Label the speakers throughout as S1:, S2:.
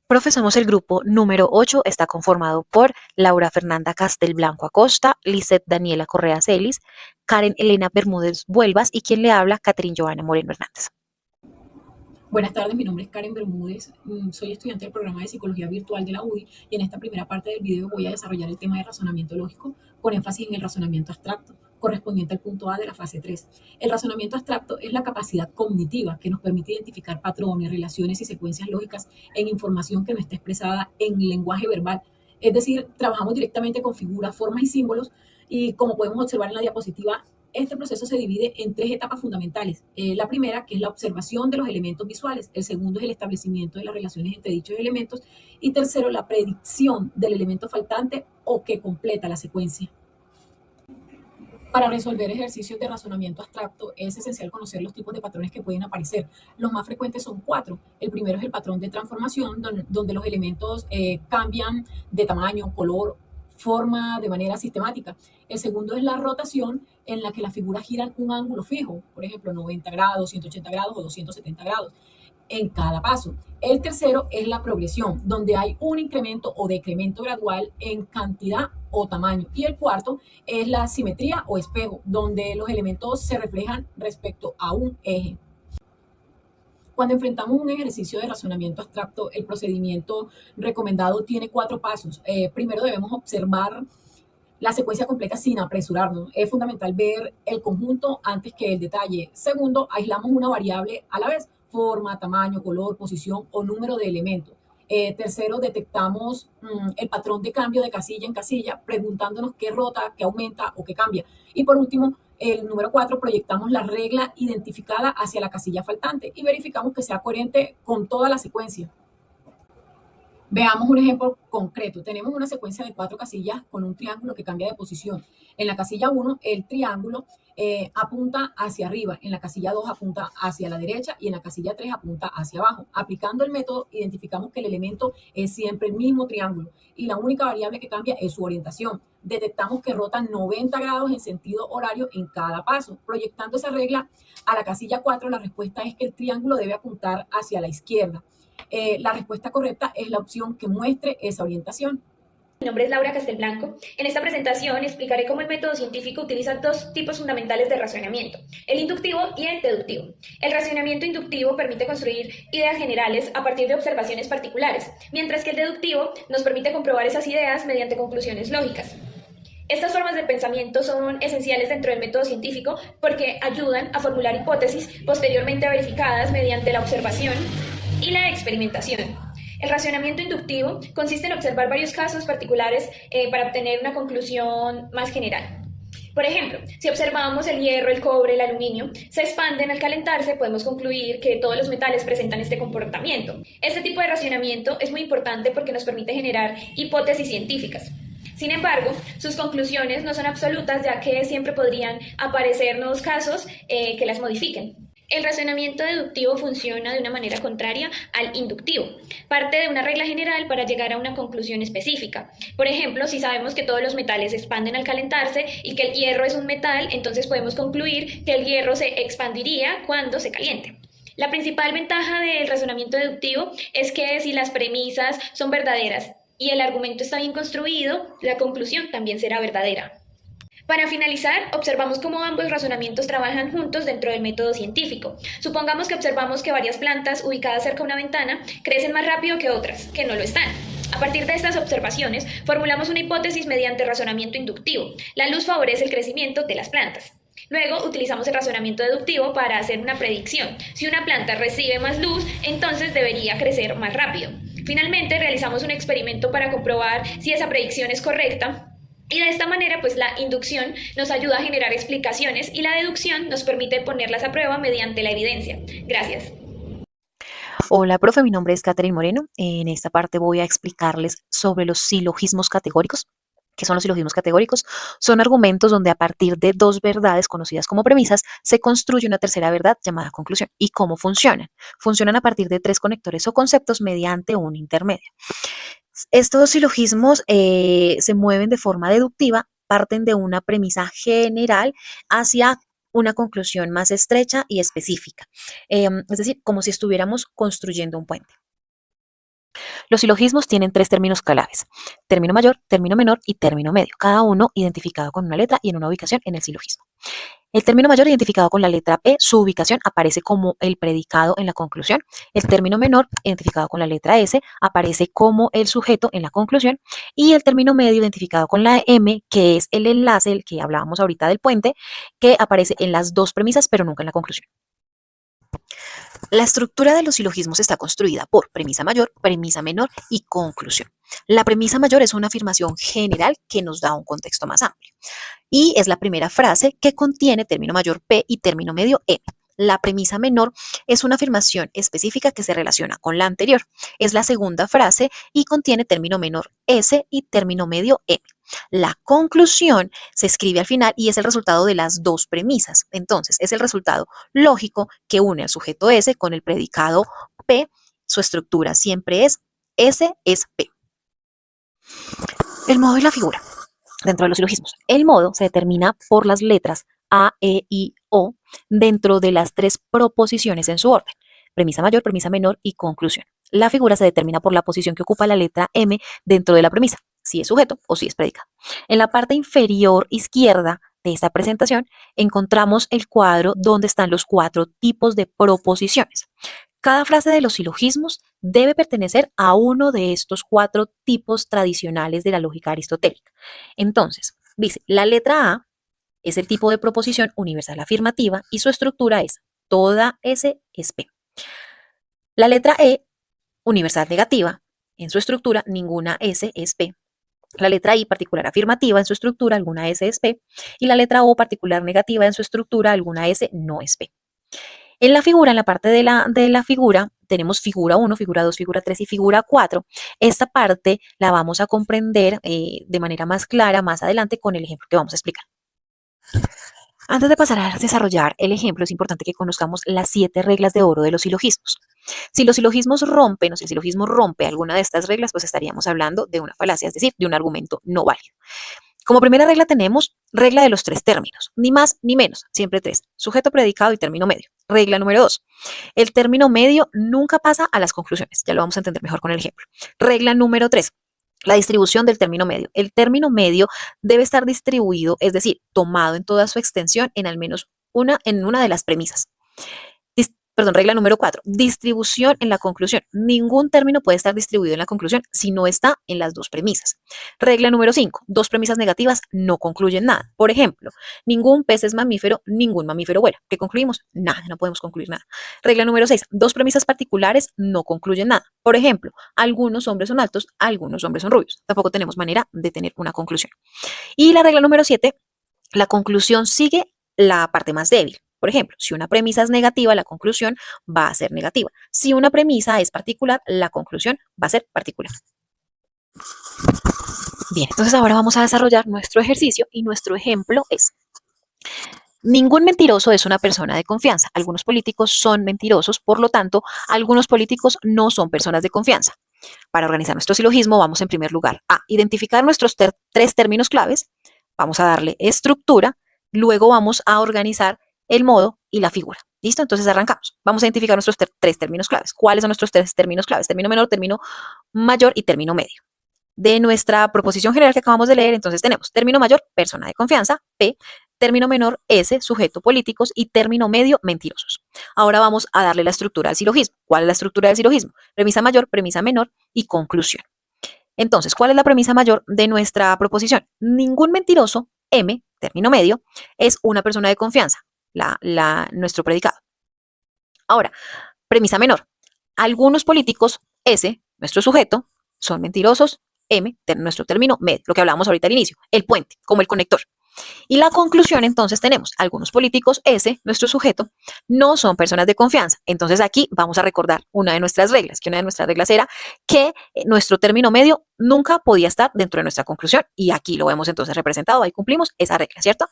S1: Profesamos el grupo número 8, está conformado por Laura Fernanda Castelblanco Acosta, Lisette Daniela Correa Celis, Karen Elena Bermúdez Vuelvas y quien le habla, Catherine Joana Moreno Hernández.
S2: Buenas tardes, mi nombre es Karen Bermúdez, soy estudiante del programa de Psicología Virtual de la UDI y en esta primera parte del video voy a desarrollar el tema de razonamiento lógico con énfasis en el razonamiento abstracto, correspondiente al punto A de la fase 3. El razonamiento abstracto es la capacidad cognitiva que nos permite identificar patrones, relaciones y secuencias lógicas en información que no está expresada en lenguaje verbal. Es decir, trabajamos directamente con figuras, formas y símbolos y como podemos observar en la diapositiva, este proceso se divide en tres etapas fundamentales. La primera, que es la observación de los elementos visuales. El segundo es el establecimiento de las relaciones entre dichos elementos. Y tercero, la predicción del elemento faltante o que completa la secuencia. Para resolver ejercicios de razonamiento abstracto es esencial conocer los tipos de patrones que pueden aparecer. Los más frecuentes son 4. El primero es el patrón de transformación, donde los elementos cambian de tamaño, color, forma de manera sistemática. El segundo es la rotación, en la que las figuras giran un ángulo fijo, por ejemplo, 90 grados, 180 grados o 270 grados en cada paso. El tercero es la progresión, donde hay un incremento o decremento gradual en cantidad o tamaño. Y el cuarto es la simetría o espejo, donde los elementos se reflejan respecto a un eje. Cuando enfrentamos un ejercicio de razonamiento abstracto, el procedimiento recomendado tiene 4 pasos. Primero debemos observar la secuencia completa sin apresurarnos. Es fundamental ver el conjunto antes que el detalle. Segundo, aislamos una variable a la vez, forma, tamaño, color, posición o número de elementos. Tercero, detectamos el patrón de cambio de casilla en casilla, preguntándonos qué rota, qué aumenta o qué cambia. Y por último, el número 4, proyectamos la regla identificada hacia la casilla faltante y verificamos que sea coherente con toda la secuencia. Veamos un ejemplo concreto. Tenemos una secuencia de 4 casillas con un triángulo que cambia de posición. En la casilla 1, el triángulo apunta hacia arriba, en la casilla 2 apunta hacia la derecha y en la casilla 3 apunta hacia abajo. Aplicando el método, identificamos que el elemento es siempre el mismo triángulo y la única variable que cambia es su orientación. Detectamos que rotan 90 grados en sentido horario en cada paso. Proyectando esa regla a la casilla 4, la respuesta es que el triángulo debe apuntar hacia la izquierda. La respuesta correcta es la opción que muestre esa orientación.
S3: Mi nombre es Laura Castelblanco. En esta presentación explicaré cómo el método científico utiliza dos tipos fundamentales de razonamiento, el inductivo y el deductivo. El razonamiento inductivo permite construir ideas generales a partir de observaciones particulares, mientras que el deductivo nos permite comprobar esas ideas mediante conclusiones lógicas. Estas formas de pensamiento son esenciales dentro del método científico porque ayudan a formular hipótesis posteriormente verificadas mediante la observación y la experimentación. El razonamiento inductivo consiste en observar varios casos particulares para obtener una conclusión más general. Por ejemplo, si observamos el hierro, el cobre, el aluminio, se expanden al calentarse, podemos concluir que todos los metales presentan este comportamiento. Este tipo de razonamiento es muy importante porque nos permite generar hipótesis científicas. Sin embargo, sus conclusiones no son absolutas, ya que siempre podrían aparecernos casos que las modifiquen. El razonamiento deductivo funciona de una manera contraria al inductivo. Parte de una regla general para llegar a una conclusión específica. Por ejemplo, si sabemos que todos los metales se expanden al calentarse y que el hierro es un metal, entonces podemos concluir que el hierro se expandiría cuando se caliente. La principal ventaja del razonamiento deductivo es que si las premisas son verdaderas y el argumento está bien construido, la conclusión también será verdadera. Para finalizar, observamos cómo ambos razonamientos trabajan juntos dentro del método científico. Supongamos que observamos que varias plantas ubicadas cerca de una ventana crecen más rápido que otras, que no lo están. A partir de estas observaciones, formulamos una hipótesis mediante razonamiento inductivo. La luz favorece el crecimiento de las plantas. Luego utilizamos el razonamiento deductivo para hacer una predicción. Si una planta recibe más luz, entonces debería crecer más rápido. Finalmente, realizamos un experimento para comprobar si esa predicción es correcta. Y de esta manera, pues la inducción nos ayuda a generar explicaciones y la deducción nos permite ponerlas a prueba mediante la evidencia. Gracias.
S1: Hola, profe, mi nombre es Catherine Moreno. En esta parte voy a explicarles sobre los silogismos categóricos. ¿Qué son los silogismos categóricos? Son argumentos donde a partir de dos verdades conocidas como premisas se construye una tercera verdad llamada conclusión. ¿Y cómo funcionan? Funcionan a partir de tres conectores o conceptos mediante un intermedio. Estos silogismos se mueven de forma deductiva, parten de una premisa general hacia una conclusión más estrecha y específica. Es decir, como si estuviéramos construyendo un puente. Los silogismos tienen tres términos claves: término mayor, término menor y término medio, cada uno identificado con una letra y en una ubicación en el silogismo. El término mayor identificado con la letra P, su ubicación aparece como el predicado en la conclusión. El término menor identificado con la letra S aparece como el sujeto en la conclusión. Y el término medio identificado con la M, que es el enlace, el que hablábamos ahorita del puente, que aparece en las dos premisas pero nunca en la conclusión. La estructura de los silogismos está construida por premisa mayor, premisa menor y conclusión. La premisa mayor es una afirmación general que nos da un contexto más amplio y es la primera frase que contiene término mayor P y término medio M. La premisa menor es una afirmación específica que se relaciona con la anterior. Es la segunda frase y contiene término menor S y término medio M. La conclusión se escribe al final y es el resultado de las dos premisas. Entonces, es el resultado lógico que une al sujeto S con el predicado P. Su estructura siempre es S es P. El modo y la figura. Dentro de los silogismos, el modo se determina por las letras A, E, I, O dentro de las tres proposiciones en su orden: premisa mayor, premisa menor y conclusión. La figura se determina por la posición que ocupa la letra M dentro de la premisa, si es sujeto o si es predicado. En la parte inferior izquierda de esta presentación encontramos el cuadro donde están los cuatro tipos de proposiciones. Cada frase de los silogismos debe pertenecer a uno de estos cuatro tipos tradicionales de la lógica aristotélica. Entonces, dice, la letra A es el tipo de proposición universal afirmativa y su estructura es toda S es P. La letra E, universal negativa, en su estructura ninguna S es P. La letra I, particular afirmativa, en su estructura alguna S es P. Y la letra O, particular negativa, en su estructura alguna S no es P. En la figura, en la parte de la figura, tenemos figura 1, figura 2, figura 3 y figura 4. Esta parte la vamos a comprender de manera más clara más adelante con el ejemplo que vamos a explicar. Antes de pasar a desarrollar el ejemplo, es importante que conozcamos las 7 reglas de oro de los silogismos. Si los silogismos rompen o si el silogismo rompe alguna de estas reglas, pues estaríamos hablando de una falacia, es decir, de un argumento no válido. Como primera regla tenemos regla de los 3 términos, ni más ni menos, siempre 3, sujeto, predicado y término medio. Regla número 2, el término medio nunca pasa a las conclusiones, ya lo vamos a entender mejor con el ejemplo. Regla número 3, la distribución del término medio. El término medio debe estar distribuido, es decir, tomado en toda su extensión en al menos una de las premisas. Regla número 4, distribución en la conclusión. Ningún término puede estar distribuido en la conclusión si no está en las dos premisas. Regla número 5, dos premisas negativas no concluyen nada. Por ejemplo, ningún pez es mamífero, ningún mamífero vuela. ¿Qué concluimos? Nada, no podemos concluir nada. Regla número 6, dos premisas particulares no concluyen nada. Por ejemplo, algunos hombres son altos, algunos hombres son rubios. Tampoco tenemos manera de tener una conclusión. Y la regla número 7, la conclusión sigue la parte más débil. Por ejemplo, si una premisa es negativa, la conclusión va a ser negativa. Si una premisa es particular, la conclusión va a ser particular. Bien, entonces ahora vamos a desarrollar nuestro ejercicio y nuestro ejemplo es: ningún mentiroso es una persona de confianza. Algunos políticos son mentirosos, por lo tanto, algunos políticos no son personas de confianza. Para organizar nuestro silogismo, vamos en primer lugar a identificar nuestros 3 términos claves, vamos a darle estructura, luego vamos a organizar el modo y la figura. ¿Listo? Entonces arrancamos. Vamos a identificar nuestros 3 términos claves. ¿Cuáles son nuestros 3 términos claves? Término menor, término mayor y término medio. De nuestra proposición general que acabamos de leer, entonces tenemos término mayor, persona de confianza, P, término menor, S, sujeto, políticos, y término medio, mentirosos. Ahora vamos a darle la estructura al silogismo. ¿Cuál es la estructura del silogismo? Premisa mayor, premisa menor y conclusión. Entonces, ¿cuál es la premisa mayor de nuestra proposición? Ningún mentiroso, M, término medio, es una persona de confianza. Nuestro predicado. Ahora, premisa menor. Algunos políticos, S, nuestro sujeto, son mentirosos, M, nuestro término medio, lo que hablábamos ahorita al inicio, el puente, como el conector. Y la conclusión, entonces, tenemos algunos políticos, S, nuestro sujeto, no son personas de confianza. Entonces, aquí vamos a recordar una de nuestras reglas, que una de nuestras reglas era que nuestro término medio nunca podía estar dentro de nuestra conclusión. Y aquí lo vemos entonces representado, ahí cumplimos esa regla, ¿cierto?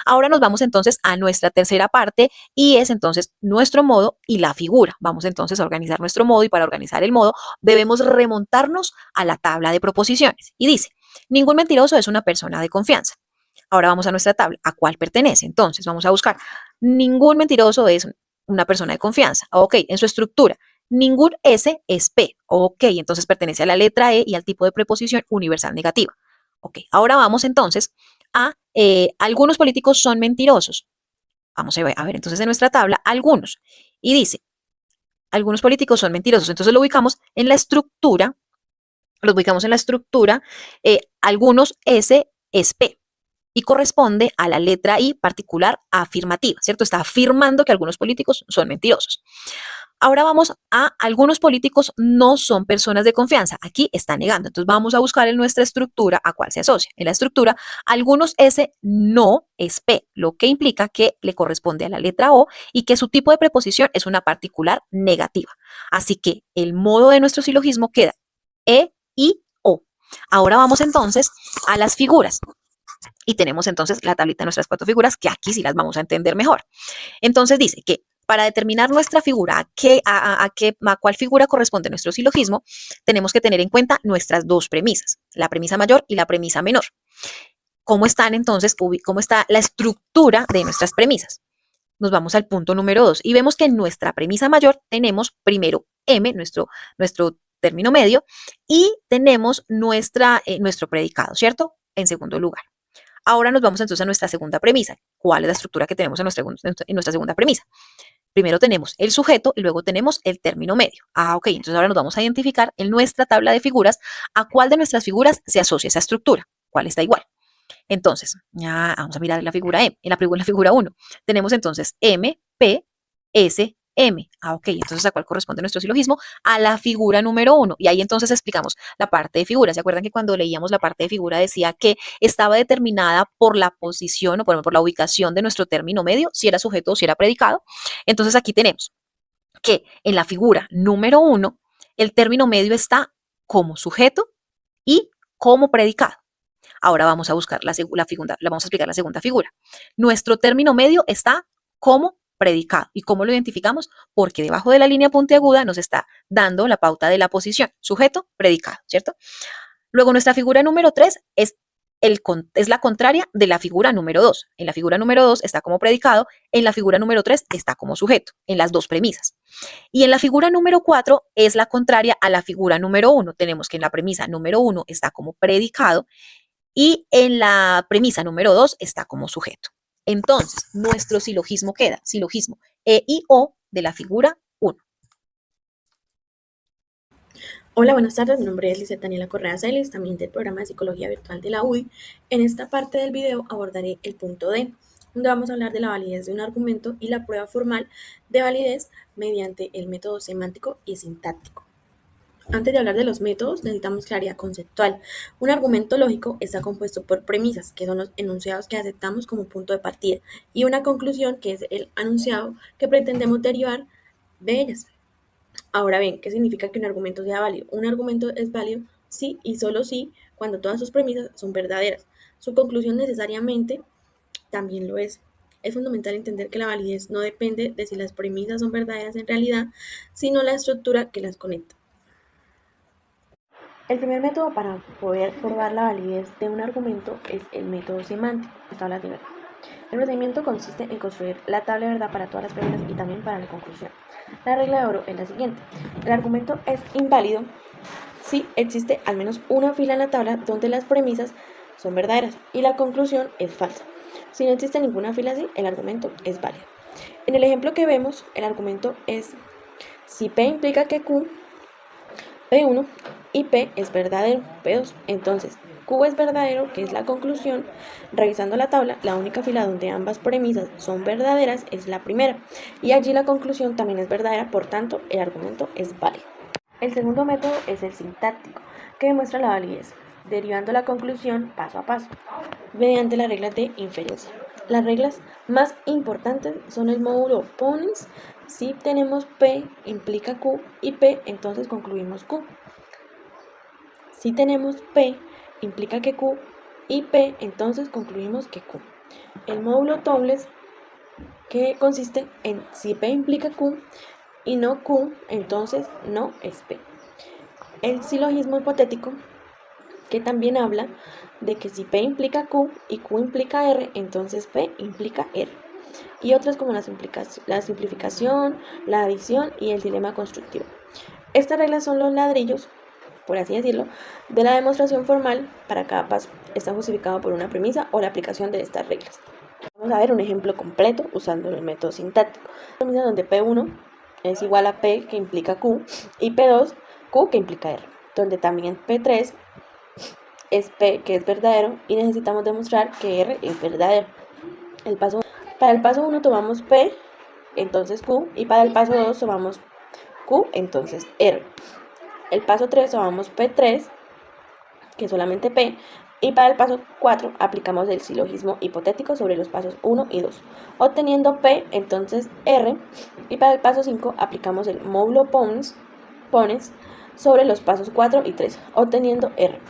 S1: Ahora nos vamos entonces a nuestra tercera parte y es entonces nuestro modo y la figura. Vamos entonces a organizar nuestro modo y para organizar el modo debemos remontarnos a la tabla de proposiciones. Y dice, ningún mentiroso es una persona de confianza. Ahora vamos a nuestra tabla. ¿A cuál pertenece? Entonces vamos a buscar. Ningún mentiroso es una persona de confianza. Ok, en su estructura. Ningún S es P. Ok, entonces pertenece a la letra E y al tipo de preposición universal negativa. Ok, ahora vamos entonces a algunos políticos son mentirosos. Vamos a ver entonces en nuestra tabla algunos. Y dice, algunos políticos son mentirosos. Entonces lo ubicamos en la estructura, algunos S es P y corresponde a la letra I particular afirmativa, ¿cierto? Está afirmando que algunos políticos son mentirosos. Ahora vamos a algunos políticos no son personas de confianza. Aquí está negando. Entonces vamos a buscar en nuestra estructura a cuál se asocia. En la estructura, algunos S no es P, lo que implica que le corresponde a la letra O y que su tipo de preposición es una particular negativa. Así que el modo de nuestro silogismo queda E, I, O. Ahora vamos entonces a las figuras. Y tenemos entonces la tablita de nuestras 4 figuras, que aquí sí las vamos a entender mejor. Entonces dice que para determinar nuestra figura, a cuál figura corresponde nuestro silogismo, tenemos que tener en cuenta nuestras dos premisas, la premisa mayor y la premisa menor. ¿Cómo están entonces? ¿Cómo está la estructura de nuestras premisas? Nos vamos al punto número 2 y vemos que en nuestra premisa mayor tenemos primero M, nuestro término medio, y tenemos nuestro predicado, ¿cierto? En segundo lugar. Ahora nos vamos entonces a nuestra segunda premisa. ¿Cuál es la estructura que tenemos en nuestra segunda premisa? Primero tenemos el sujeto y luego tenemos el término medio. Ok, entonces ahora nos vamos a identificar en nuestra tabla de figuras a cuál de nuestras figuras se asocia esa estructura, cuál está igual. Entonces, ya vamos a mirar la figura M, en la figura 1. Tenemos entonces M, P, S, M. Ok, entonces ¿a cuál corresponde nuestro silogismo? A la figura número 1. Y ahí entonces explicamos la parte de figura. ¿Se acuerdan que cuando leíamos la parte de figura decía que estaba determinada por la posición o por la ubicación de nuestro término medio, si era sujeto o si era predicado? Entonces aquí tenemos que en la figura número 1, el término medio está como sujeto y como predicado. Ahora vamos a buscar vamos a explicar la segunda figura. Nuestro término medio está como predicado. ¿Y cómo lo identificamos? Porque debajo de la línea puntiaguda nos está dando la pauta de la posición, sujeto, predicado, ¿cierto? Luego nuestra figura número 3 es la contraria de la figura número 2. En la figura número 2 está como predicado, en la figura número 3 está como sujeto, en las dos premisas. Y en la figura número 4 es la contraria a la figura número 1. Tenemos que en la premisa número 1 está como predicado y en la premisa número 2 está como sujeto. Entonces, nuestro silogismo queda, silogismo E y O de la figura 1.
S4: Hola, buenas tardes. Mi nombre es Lizeth Daniela Correa Celis, también del programa de Psicología Virtual de la UDI. En esta parte del video abordaré el punto D, donde vamos a hablar de la validez de un argumento y la prueba formal de validez mediante el método semántico y sintáctico. Antes de hablar de los métodos, necesitamos claridad conceptual. Un argumento lógico está compuesto por premisas, que son los enunciados que aceptamos como punto de partida, y una conclusión, que es el enunciado que pretendemos derivar de ellas. Ahora bien, ¿qué significa que un argumento sea válido? Un argumento es válido si y solo si cuando todas sus premisas son verdaderas. Su conclusión necesariamente también lo es. Es fundamental entender que la validez no depende de si las premisas son verdaderas en realidad, sino la estructura que las conecta. El primer método para poder probar la validez de un argumento es el método semántico, tabla de verdad. El procedimiento consiste en construir la tabla de verdad para todas las premisas y también para la conclusión. La regla de oro es la siguiente: el argumento es inválido si existe al menos una fila en la tabla donde las premisas son verdaderas y la conclusión es falsa. Si no existe ninguna fila así, el argumento es válido. En el ejemplo que vemos, el argumento es: si P implica que Q, P1 y P es verdadero, P2, entonces Q es verdadero, que es la conclusión. Revisando la tabla, la única fila donde ambas premisas son verdaderas es la primera, y allí la conclusión también es verdadera, por tanto, el argumento es válido. El segundo método es el sintáctico, que demuestra la validez, derivando la conclusión paso a paso, mediante las reglas de inferencia. Las reglas más importantes son el módulo ponens. Si tenemos P implica Q y P, entonces concluimos Q. Si tenemos P implica que Q y P, entonces concluimos que Q. El módulo Tobles, que consiste en si P implica Q y no Q, entonces no es P. El silogismo hipotético, que también habla de que si P implica Q y Q implica R, entonces P implica R. Y otras como la simplificación, la adición y el dilema constructivo. Estas reglas son los ladrillos, por así decirlo, de la demostración formal. Para cada paso está justificado por una premisa o la aplicación de estas reglas. Vamos a ver un ejemplo completo usando el método sintáctico. Premisa donde P1 es igual a P que implica Q y P2 Q que implica R, donde también P3 es P que es verdadero y necesitamos demostrar que R es verdadero. Para el paso 1 tomamos P, entonces Q, y para el paso 2 tomamos Q, entonces R. El paso 3 tomamos P3, que es solamente P, y para el paso 4 aplicamos el silogismo hipotético sobre los pasos 1 y 2, obteniendo P, entonces R, y para el paso 5 aplicamos el módulo pones sobre los pasos 4 y 3, obteniendo R.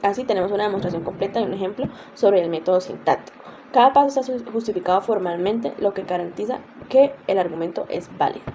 S4: Así tenemos una demostración completa y un ejemplo sobre el método sintáctico. Cada paso está justificado formalmente, lo que garantiza que el argumento es válido.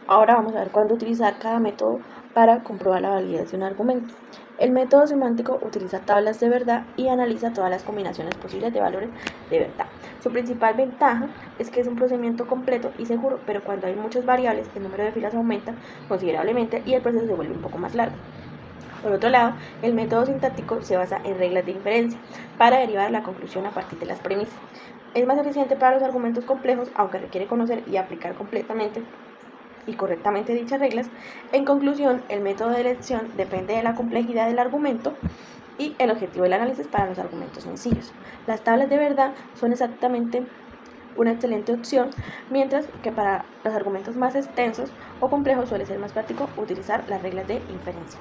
S4: Ahora vamos a ver cuándo utilizar cada método para comprobar la validez de un argumento. El método semántico utiliza tablas de verdad y analiza todas las combinaciones posibles de valores de verdad. Su principal ventaja es que es un procedimiento completo y seguro, pero cuando hay muchas variables, el número de filas aumenta considerablemente y el proceso se vuelve un poco más largo. Por otro lado, el método sintáctico se basa en reglas de inferencia para derivar la conclusión a partir de las premisas. Es más eficiente para los argumentos complejos, aunque requiere conocer y aplicar completamente y correctamente dichas reglas. En conclusión, el método de elección depende de la complejidad del argumento y el objetivo del análisis para los argumentos sencillos. Las tablas de verdad son exactamente una excelente opción, mientras que para los argumentos más extensos o complejos suele ser más práctico utilizar las reglas de inferencia.